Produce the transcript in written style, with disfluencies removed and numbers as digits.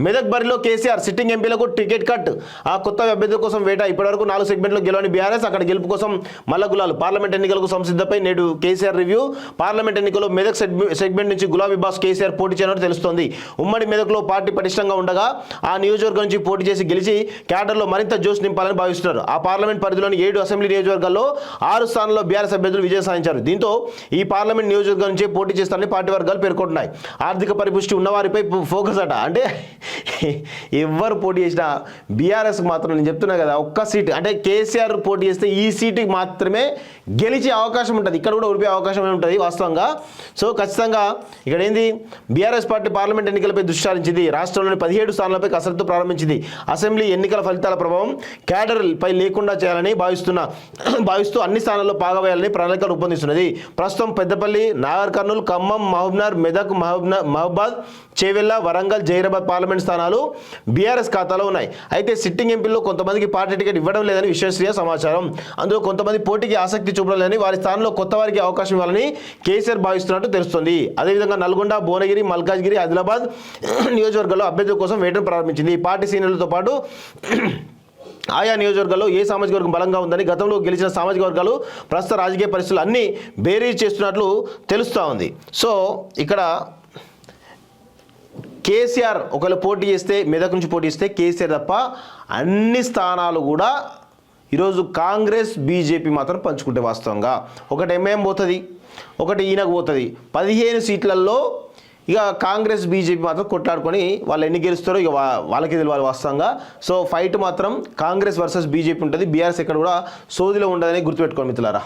మెదక్ బరిలో కేసీఆర్ సిట్టింగ్ ఎంపీలకు ticket cut. ఆ కొత్త అభ్యర్థుల కోసం వేట. ఇప్పటివరకు 4 సెగ్మెంట్లో గెలవని బీఆర్ఎస్ అక్కడ గెలుపు కోసం మల్లగులాలు. పార్లమెంట్ ఎన్నికలకు సంసిద్ధపై నేడు కేసీఆర్ రివ్యూ. పార్లమెంట్ ఎన్నికల్లో మెదక్ సెగ్మెంట్ నుంచి గులాబీ బాస్ కేసీఆర్ పోటీ చేయనున్నట్టు తెలుస్తోంది. ఉమ్మడి మెదక్లో పార్టీ పటిష్టంగా ఉండగా ఆ నియోజకవర్గం నుంచి పోటీ చేసి గెలిచి క్యాడర్లో మరింత జోష్ నింపాలని భావిస్తున్నారు. ఆ పార్లమెంట్ పరిధిలోని 7 అసెంబ్లీ నియోజకవర్గాల్లో 6 స్థానాల్లో బీఆర్ఎస్ అభ్యర్థులు విజయం సాధించారు. దీంతో ఈ పార్లమెంట్ నియోజకవర్గం నుంచి పోటీ చేస్తారని పార్టీ వర్గాలు పేర్కొంటున్నాయి. ఆర్థిక పరిపుష్టి ఉన్నవారిపై ఫోకస్ అట. అంటే ఎవరు పోటీ చేసినా బీఆర్ఎస్కి మాత్రం నేను చెప్తున్నా కదా, ఒక్క సీటు అంటే కేసీఆర్ పోటీ చేస్తే ఈ సీటుకి మాత్రమే గెలిచే అవకాశం ఉంటుంది. ఇక్కడ కూడా ఓడిపోయే అవకాశం ఉంటుంది వాస్తవంగా. సో ఖచ్చితంగా ఇక్కడ ఏంది, బీఆర్ఎస్ పార్టీ పార్లమెంట్ ఎన్నికలపై దృష్టి సారించింది. రాష్ట్రంలోని 17 స్థానాలపై కసరత్తు ప్రారంభించింది. అసెంబ్లీ ఎన్నికల ఫలితాల ప్రభావం క్యాడర్పై లేకుండా చేయాలని భావిస్తూ అన్ని స్థానాల్లో పాగవేయాలని ప్రణాళిక రూపొందిస్తున్నది. ప్రస్తుతం పెద్దపల్లి, నాగర్ కర్నూలు, ఖమ్మం, మహబూబ్నగర్, మెదక్, మహబాద్, చేవెళ్ల, వరంగల్, జైరాబాద్ పార్లమెంట్ స్థానాలు బీఆర్ఎస్ ఖాతాలో ఉన్నాయి. అయితే సిట్టింగ్ ఎంపీల్లో కొంతమందికి పార్టీ టికెట్ ఇవ్వడం లేదని విశ్వసనీయ సమాచారం. అందులో కొంతమంది పోటీకి ఆసక్తి చూపడం లేదని, వారి స్థానంలో కొత్త వారికి అవకాశం ఇవ్వాలని కేసీఆర్ భావిస్తున్నట్టు తెలుస్తోంది. అదేవిధంగా నల్గొండ, భువనగిరి, మల్కాజ్గిరి, ఆదిలాబాద్ నియోజకవర్గాల్లో అభ్యర్థుల కోసం వేటను ప్రారంభించింది. పార్టీ సీనియర్లతో పాటు ఆయా నియోజకవర్గాల్లో ఏ సామాజిక వర్గం బలంగా ఉందని, గతంలో గెలిచిన సామాజిక వర్గాలు ప్రస్తుత రాజకీయ పరిస్థితులు అన్నీ బేరీజ్ చేస్తున్నట్లు తెలుస్తూ ఉంది. సో ఇక్కడ కేసీఆర్ ఒకవేళ పోటీ చేస్తే, మెదక్ నుంచి పోటీ చేస్తే కేసీఆర్ తప్ప అన్ని స్థానాలు కూడా ఈరోజు కాంగ్రెస్ బీజేపీ మాత్రం పంచుకుంటే వాస్తవంగా ఒకటి ఎంఐఎం పోతుంది, ఒకటి ఈయనకు పోతుంది. 15 సీట్లలో ఇక కాంగ్రెస్ బీజేపీ మాత్రం కొట్లాడుకొని వాళ్ళు ఎన్ని గెలుస్తారో ఇక వాళ్ళకి తెలియాలి వాస్తవంగా. సో ఫైట్ మాత్రం కాంగ్రెస్ వర్సెస్ బీజేపీ ఉంటుంది. బీఆర్ఎస్ ఎక్కడ కూడా సోదిలో ఉండదని గుర్తుపెట్టుకోండి మిత్రులారా.